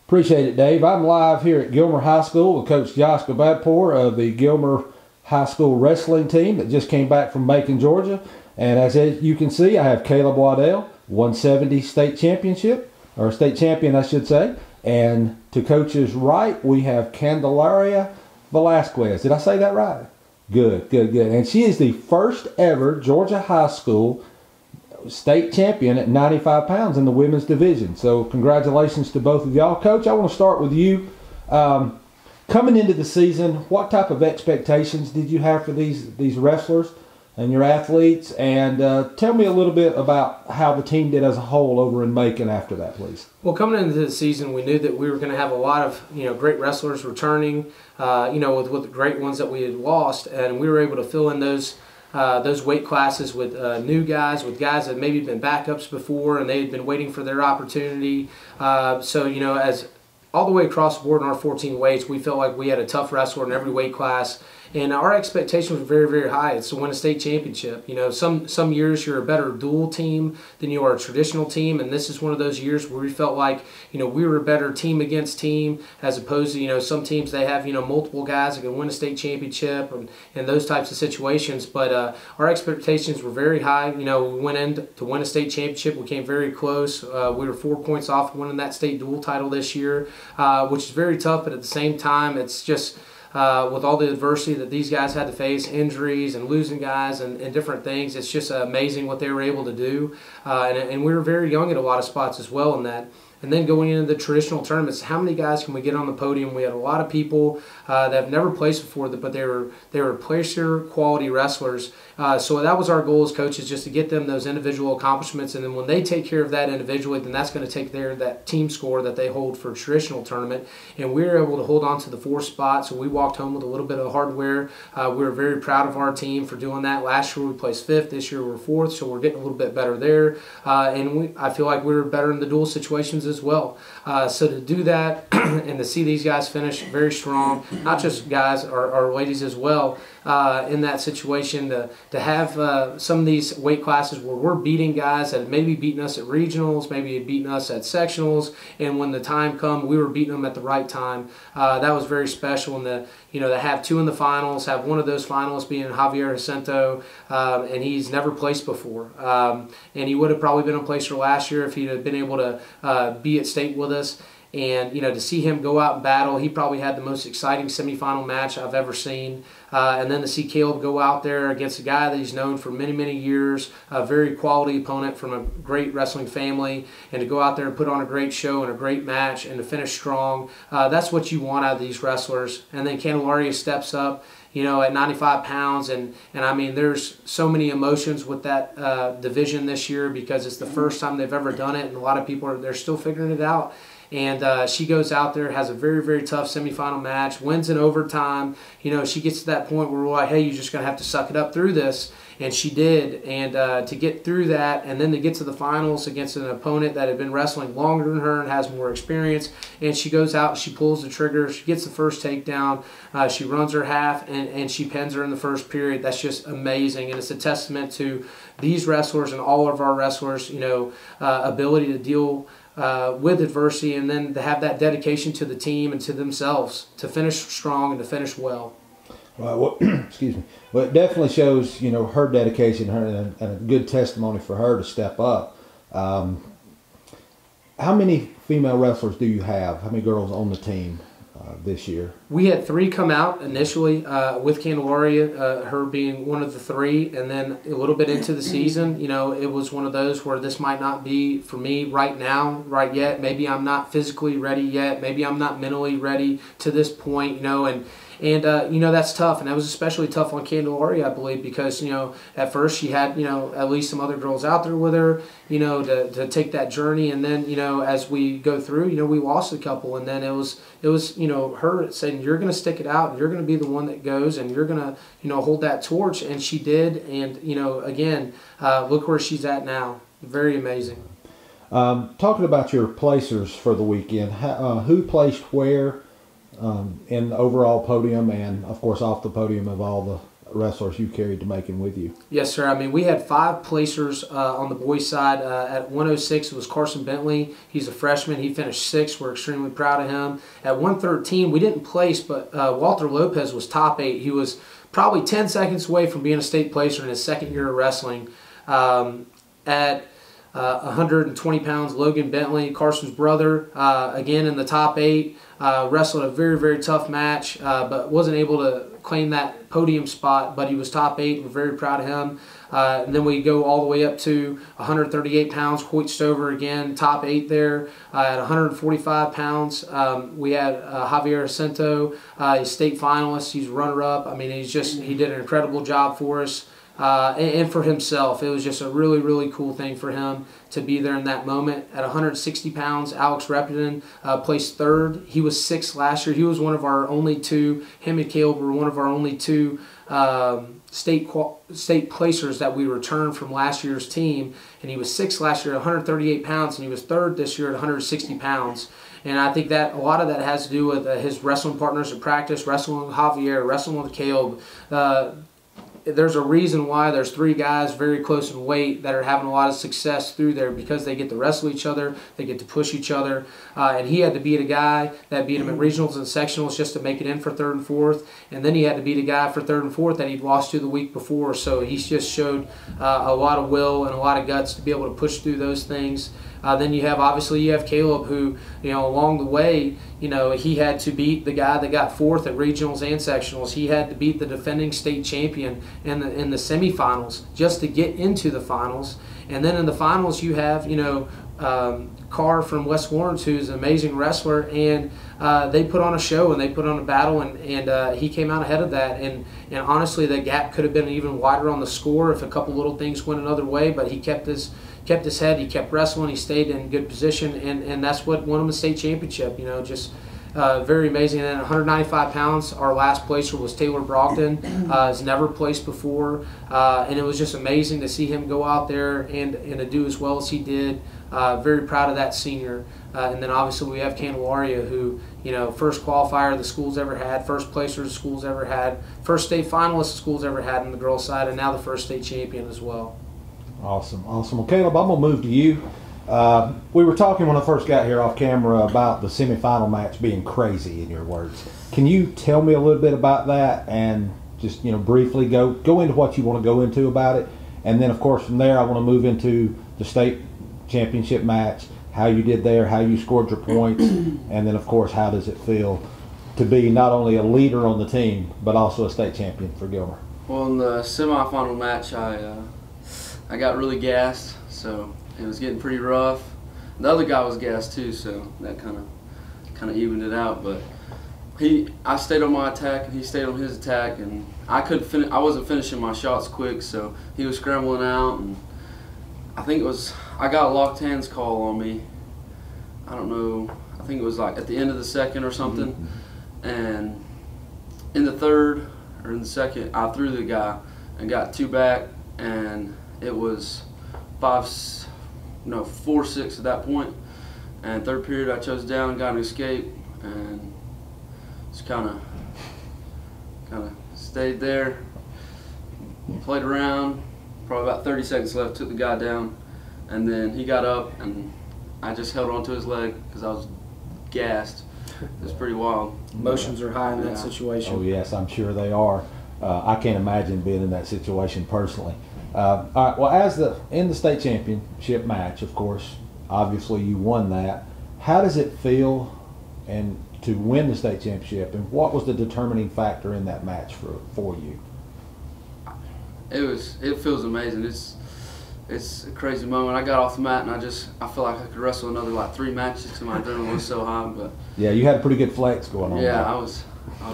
Appreciate it, Dave. I'm live here at Gilmer High School with Coach Josh Ghobadpoor of the Gilmer High School wrestling team that just came back from Macon, Georgia. And as you can see, I have Caleb Waddell, 170 state championship, or state champion, I should say. And to Coach's right, we have Candalaria Velasquez. Did I say that right? Good. And she is the first ever Georgia high school state champion at 95 pounds in the women's division. So congratulations to both of y'all. Coach, I want to start with you. Coming into the season, what type of expectations did you have for these wrestlers and your athletes? And tell me a little bit about how the team did as a whole over in Macon after that, please. Well, coming into the season, we knew that we were going to have a lot of great wrestlers returning, with the great ones that we had lost, and we were able to fill in those weight classes with new guys, with guys that maybe been backups before and they had been waiting for their opportunity. So as all the way across the board in our 14 weights, we felt like we had a tough wrestler in every weight class. And our expectations were very, very high. It's to win a state championship. Some years you're a better dual team than you are a traditional team, and this is one of those years where we felt like we were a better team against team, as opposed to some teams they have multiple guys that can win a state championship and those types of situations. But our expectations were very high. We went in to win a state championship. We came very close. We were 4 points off winning that state dual title this year, which is very tough. But at the same time, it's just with all the adversity that these guys had to face, injuries and losing guys and different things, it's just amazing what they were able to do. And we were very young at a lot of spots as well in that. And then going into the traditional tournaments, how many guys can we get on the podium? We had a lot of people that have never placed before, but they were placer quality wrestlers. So that was our goal as coaches, just to get them those individual accomplishments. And then when they take care of that individually, then that's going to take that team score that they hold for a traditional tournament. And we were able to hold on to the 4th spot, so we walked home with a little bit of hardware. We were very proud of our team for doing that. Last year we placed 5th. This year we're 4th, so we're getting a little bit better there. And I feel like we were better in the dual situations as well. So to do that and to see these guys finish very strong, not just guys, our ladies as well, in that situation, to have some of these weight classes where we're beating guys that had maybe beaten us at regionals, maybe had beaten us at sectionals, and when the time come, we were beating them at the right time. That was very special. And to have 2 in the finals, have one of those finalists being Javier Jacinto, and he's never placed before. And he would have probably been a placer last year if he'd have been able to be at state with us. And to see him go out and battle, he probably had the most exciting semifinal match I've ever seen. And then to see Caleb go out there against a guy that he's known for many, many years, a very quality opponent from a great wrestling family, and to go out there and put on a great show and a great match and to finish strong, that's what you want out of these wrestlers. And then Candalaria steps up, at 95 pounds, and I mean, there's so many emotions with that division this year because it's the first time they've ever done it, and a lot of people they're still figuring it out. And she goes out there, has a very, very tough semifinal match, wins in overtime. She gets to that point where we're like, hey, you're just going to have to suck it up through this. And she did. And to get through that and then to get to the finals against an opponent that had been wrestling longer than her and has more experience. And she goes out and she pulls the trigger. She gets the first takedown. She runs her half and she pins her in the first period. That's just amazing. And it's a testament to these wrestlers and all of our wrestlers, ability to deal with adversity, and then to have that dedication to the team and to themselves to finish strong and to finish well. Well, excuse me. Well, it definitely shows, her dedication, and a good testimony for her to step up. How many female wrestlers do you have? How many girls on the team this year? We had 3 come out initially with Candalaria, her being one of the 3, and then a little bit into the season, it was one of those where this might not be for me right now, right yet. Maybe I'm not physically ready yet. Maybe I'm not mentally ready to this point, and that's tough, and that was especially tough on Candalaria, I believe, because at first she had at least some other girls out there with her, to take that journey, and then as we go through, we lost a couple, and then it was her saying, you're going to stick it out, and you're going to be the one that goes, and you're going to hold that torch, and she did, and again, look where she's at now. Very amazing. Talking about your placers for the weekend, who placed where in the overall podium, and of course off the podium of all wrestlers you carried to Macon with you. Yes, sir. I mean, we had 5 placers on the boys' side. At 106, it was Carson Bentley. He's a freshman. He finished 6th. We're extremely proud of him. At 113, we didn't place, but Walter Lopez was top 8. He was probably 10 seconds away from being a state placer in his 2nd year of wrestling. At 120 pounds, Logan Bentley, Carson's brother, again in the top 8, wrestled a very, very tough match, but wasn't able to claim that podium spot, but he was top 8. We're very proud of him. And then we go all the way up to 138 pounds, Hoyt Stover again, top 8 there. At 145 pounds, we had Javier Jacinto, he's state finalist, he's runner-up. I mean, he did an incredible job for us. And for himself, it was just a really, really cool thing for him to be there in that moment. At 160 pounds, Alex Repton placed 3rd. He was 6th last year. He was one of our only 2. Him and Caleb were one of our only 2 state placers that we returned from last year's team. And he was 6th last year at 138 pounds, and he was 3rd this year at 160 pounds. And I think that a lot of that has to do with his wrestling partners at practice, wrestling with Javier, wrestling with Caleb. There's a reason why there's 3 guys very close in weight that are having a lot of success through there, because they get to wrestle each other, they get to push each other, and he had to beat a guy that beat him at regionals and sectionals just to make it in for 3rd and 4th, and then he had to beat a guy for 3rd and 4th that he'd lost to the week before. So he's just showed a lot of will and a lot of guts to be able to push through those things. Then you have Caleb, who, along the way, he had to beat the guy that got 4th at regionals and sectionals. He had to beat the defending state champion in the semifinals just to get into the finals. And then in the finals, you have, Carr from West Lawrence, who's an amazing wrestler, and they put on a show and they put on a battle, and he came out ahead of that. And honestly, the gap could have been even wider on the score if a couple little things went another way, but he kept his head, he kept wrestling, he stayed in good position, and that's what won him a state championship. Just very amazing. And then 195 pounds, our last placer was Taylor Brogdon. Has never placed before, and it was just amazing to see him go out there and to do as well as he did. Very proud of that senior. And then obviously we have Candalaria, who, first qualifier the school's ever had, first placer the school's ever had, first state finalist the school's ever had on the girls' side, and now the first state champion as well. Awesome, awesome. Well, Caleb, I'm going to move to you. We were talking when I first got here off camera about the semifinal match being crazy, in your words. Can you tell me a little bit about that and just, briefly go into what you want to go into about it? And then, of course, from there, I want to move into the state championship match, how you did there, how you scored your points, and then, of course, how does it feel to be not only a leader on the team, but also a state champion for Gilmer? Well, in the semifinal match, I got really gassed, so it was getting pretty rough. The other guy was gassed too, so that kind of evened it out. But I stayed on my attack, and he stayed on his attack, and I wasn't finishing my shots quick, so he was scrambling out, and I got a locked hands call on me. I don't know. I think it was like at the end of the 2nd or something, and in the 3rd or in the 2nd, I threw the guy and got 2 back, and it was 4-6 at that point. And 3rd period, I chose down, got an escape, and just kind of stayed there, played around. Probably about 30 seconds left, took the guy down, and then he got up, and I just held onto his leg because I was gassed. It was pretty wild. Emotions are high in that situation. Oh yes, I'm sure they are. I can't imagine being in that situation personally. All right, well, in the state championship match, of course, obviously you won that. How does it feel and to win the state championship, and what was the determining factor in that match for you? It feels amazing. It's a crazy moment. I got off the mat and I feel like I could wrestle another like 3 matches because my adrenaline was so high. But yeah, you had a pretty good flex going on. Yeah, I was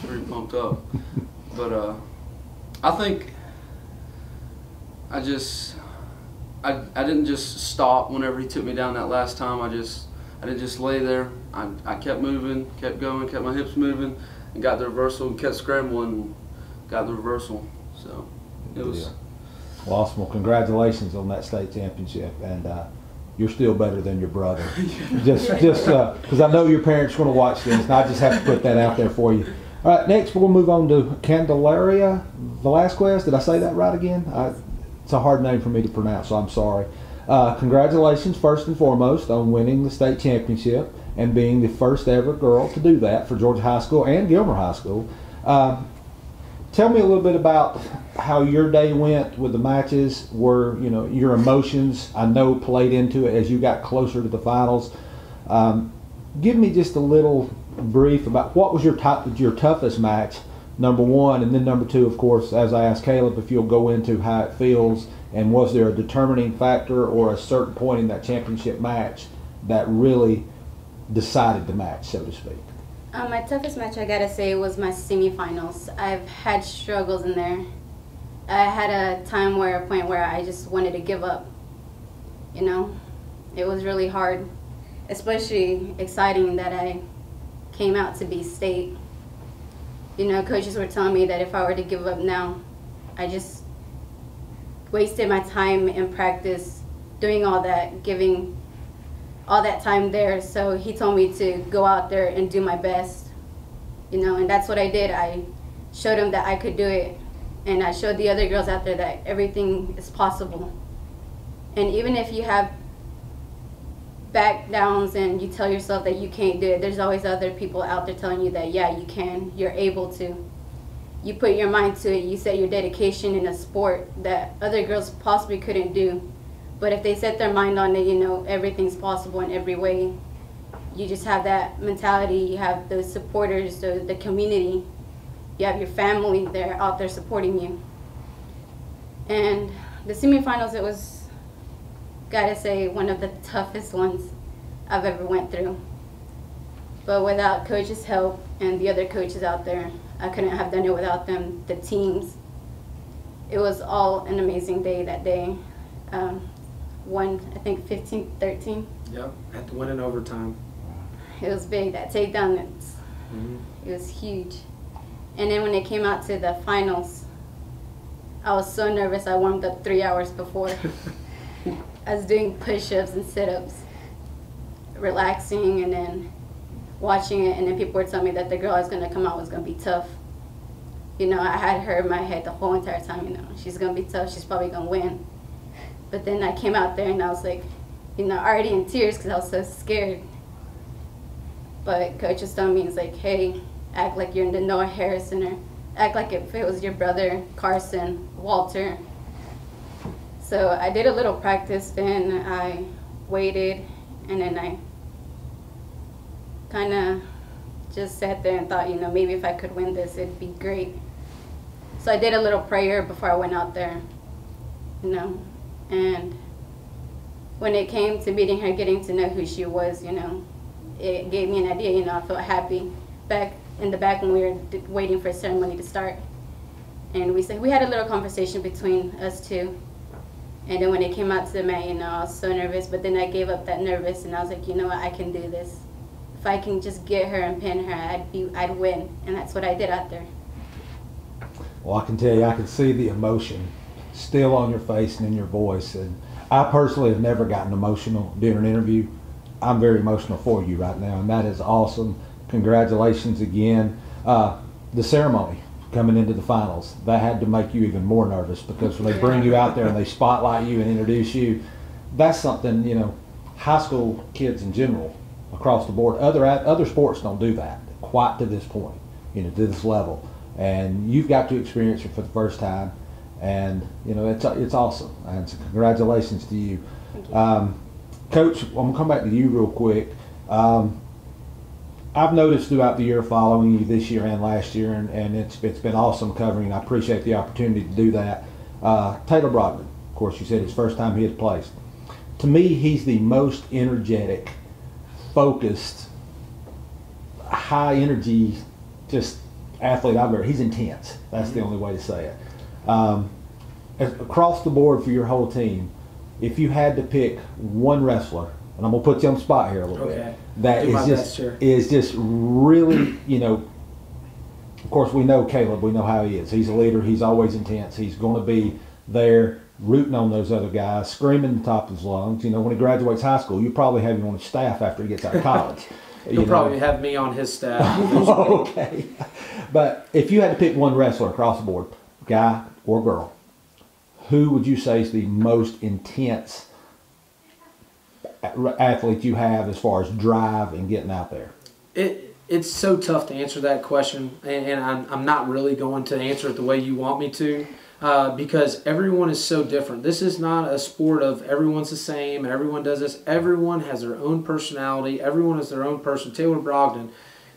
pretty pumped up. But I think I didn't just stop whenever he took me down that last time. I didn't just lay there. I kept moving, kept going, kept my hips moving, and got the reversal, and kept scrambling, and got the reversal. So it was. Well, awesome. Well, congratulations on that state championship, and you're still better than your brother. just because I know your parents are going to watch this, and I just have to put that out there for you. All right, next we'll move on to Candalaria Velasquez. Did I say that right again? It's a hard name for me to pronounce, so I'm sorry. Congratulations, first and foremost, on winning the state championship and being the first ever girl to do that for Georgia High School and Gilmer High School. Tell me a little bit about how your day went with the matches. Were your emotions, I know, played into it as you got closer to the finals. Give me just a little brief about what was your toughest match, number one, and then number two, of course, as I asked Caleb, if you'll go into how it feels, and was there a determining factor or a certain point in that championship match that really decided the match, so to speak? My toughest match, I gotta say, was my semifinals. I've had struggles in there. I had a point where I just wanted to give up. It was really hard, especially exciting that I came out to be state. Coaches were telling me that if I were to give up now, I just wasted my time in practice doing all that, giving all that time there. So he told me to go out there and do my best, and that's what I did. I showed him that I could do it, and I showed the other girls out there that everything is possible. And even if you have back downs and you tell yourself that you can't do it, there's always other people out there telling you that, yeah, you can, you're able to. You put your mind to it, you set your dedication in a sport that other girls possibly couldn't do. But if they set their mind on it, everything's possible in every way. You just have that mentality. You have those supporters, the community. You have your family there out there supporting you. And the semifinals, it was, gotta say, one of the toughest ones I've ever went through. But without coach's help and the other coaches out there, I couldn't have done it without them, the teams. It was all an amazing day that day. Won, I think, 15-13. Yep, had to win in overtime. It was big. That takedown, it was huge. And then when it came out to the finals, I was so nervous. I warmed up 3 hours before. I was doing push-ups and sit-ups, relaxing, and then watching it. And then people were telling me that the girl I was going to come out was going to be tough. I had her in my head the whole entire time. She's going to be tough. She's probably going to win. But then I came out there and I was like, already in tears because I was so scared. But coach was telling me, he's like, hey, act like you're in the Noah Harrison, or act like if it was your brother, Carson, Walter. So I did a little practice, then I waited, and then I kind of just sat there and thought, maybe if I could win this, it'd be great. So I did a little prayer before I went out there, and when it came to meeting her, getting to know who she was, it gave me an idea. I felt happy back in the back when we were waiting for a ceremony to start. And we had a little conversation between us two. And then when it came out to the mat, I was so nervous, but then I gave up that nervous and I was like, what, I can do this. If I can just get her and pin her, I'd win. And that's what I did out there. Well, I can tell you, I can see the emotion still on your face and in your voice. And I personally have never gotten emotional during an interview. I'm very emotional for you right now, and that is awesome. Congratulations again. The ceremony coming into the finals, that had to make you even more nervous, because when they bring you out there and they spotlight you and introduce you, that's something, high school kids in general, across the board, other sports don't do that quite to this point, to this level. And you've got to experience it for the first time. And it's awesome, and so congratulations to you. Thank you. Coach, I'm gonna come back to you real quick. I've noticed throughout the year following you this year and last year, and it's been awesome covering. I appreciate the opportunity to do that. Taylor Brogdon, of course, you said his first time he had placed. To me, he's the most energetic, focused, high energy, just athlete I've ever. He's intense. That's the only way to say it. Across the board for your whole team, if you had to pick one wrestler, and I'm gonna put you on the spot here a little bit, that is just really, of course we know Caleb, we know how he is. He's a leader, he's always intense, he's gonna be there rooting on those other guys, screaming at the top of his lungs. When he graduates high school, you probably have him on his staff after he gets out of college. He'll probably have me on his staff. Okay. But if you had to pick one wrestler across the board, guy or girl, who would you say is the most intense athlete you have as far as drive and getting out there? It's so tough to answer that question, and I'm not really going to answer it the way you want me to, because everyone is so different. This is not a sport of everyone's the same and everyone does this. Everyone has their own personality. Everyone is their own person. Taylor Brogdon,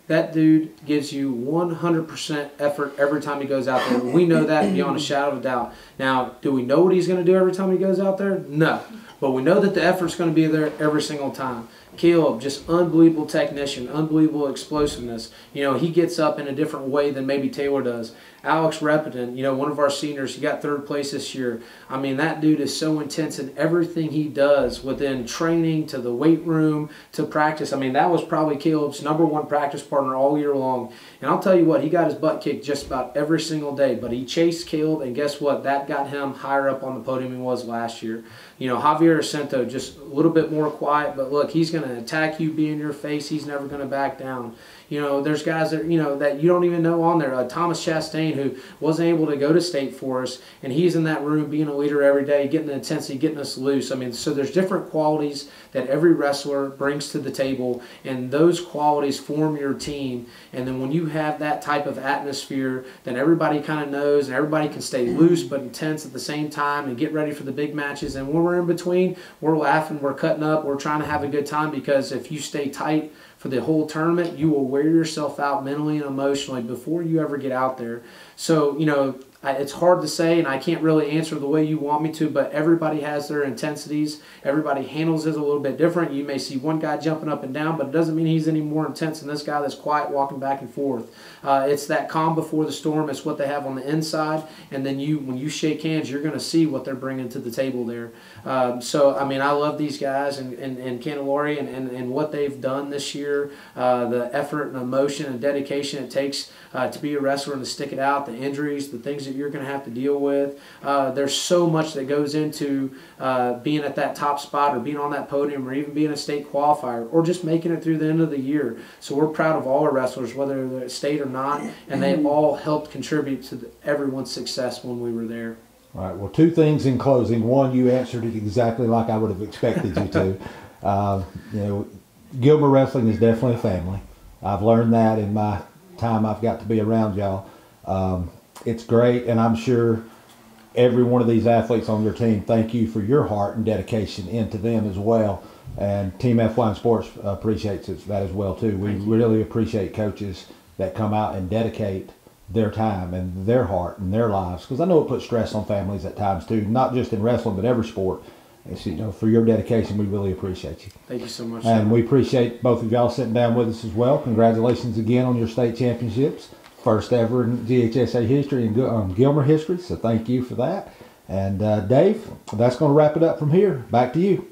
that dude gives you 100% effort every time he goes out there. We know that beyond a shadow of a doubt. Now, do we know what he's going to do every time he goes out there? No. But we know that the effort's going to be there every single time. Caleb, just unbelievable technician, unbelievable explosiveness. You know, he gets up in a different way than maybe Taylor does. Alex Repidon, you know, one of our seniors, he got 3rd place this year. I mean, that dude is so intense in everything he does, within training to the weight room to practice. I mean, that was probably Caleb's #1 practice partner all year long. And I'll tell you what, he got his butt kicked just about every single day. But he chased Caleb, and guess what? That got him higher up on the podium than he was last year. You know, Javier Acento, just a little bit more quiet, but look, he's going to attack you, be in your face. He's never going to back down. You know, there's guys that, you know, that you don't even know on there. Thomas Chastain, who wasn't able to go to state for us, and he's in that room being a leader every day, getting the intensity, getting us loose. I mean, so there's different qualities that every wrestler brings to the table, and those qualities form your team. And then when you have that type of atmosphere, then everybody kind of knows, and everybody can stay loose but intense at the same time and get ready for the big matches. And when we're in between, we're laughing, we're cutting up, we're trying to have a good time, because if you stay tight for the whole tournament, you will wear yourself out mentally and emotionally before you ever get out there. So, you know, it's hard to say, and I can't really answer the way you want me to, but everybody has their intensities. Everybody handles it a little bit different. You may see one guy jumping up and down, but it doesn't mean he's any more intense than this guy that's quiet, walking back and forth. It's that calm before the storm. It's what they have on the inside, and then when you shake hands, you're going to see what they're bringing to the table there. So, I mean, I love these guys and Candalaria and what they've done this year, the effort and emotion and dedication it takes to be a wrestler and to stick it out, the injuries, the things that you're going to have to deal with. There's so much that goes into being at that top spot, or being on that podium, or even being a state qualifier, or just making it through the end of the year. So we're proud of all our wrestlers, whether they're at state or not, and they all helped contribute to everyone's success when we were there. All right. Well, 2 things in closing. One, you answered it exactly like I would have expected you to. You know, Gilmer Wrestling is definitely a family. I've learned that in my time I've got to be around y'all. It's great, and I'm sure every one of these athletes on your team, thank you for your heart and dedication into them as well. And Team F1 Sports appreciates that as well too. We really appreciate coaches that come out and dedicate their time and their heart and their lives, because I know it puts stress on families at times too, not just in wrestling but every sport. And so, you know, for your dedication, we really appreciate you. Thank you so much. And we appreciate both of y'all sitting down with us as well. Congratulations again on your state championships. First ever in GHSA history and Gilmer history, so thank you for that. And Dave, that's going to wrap it up from here. Back to you.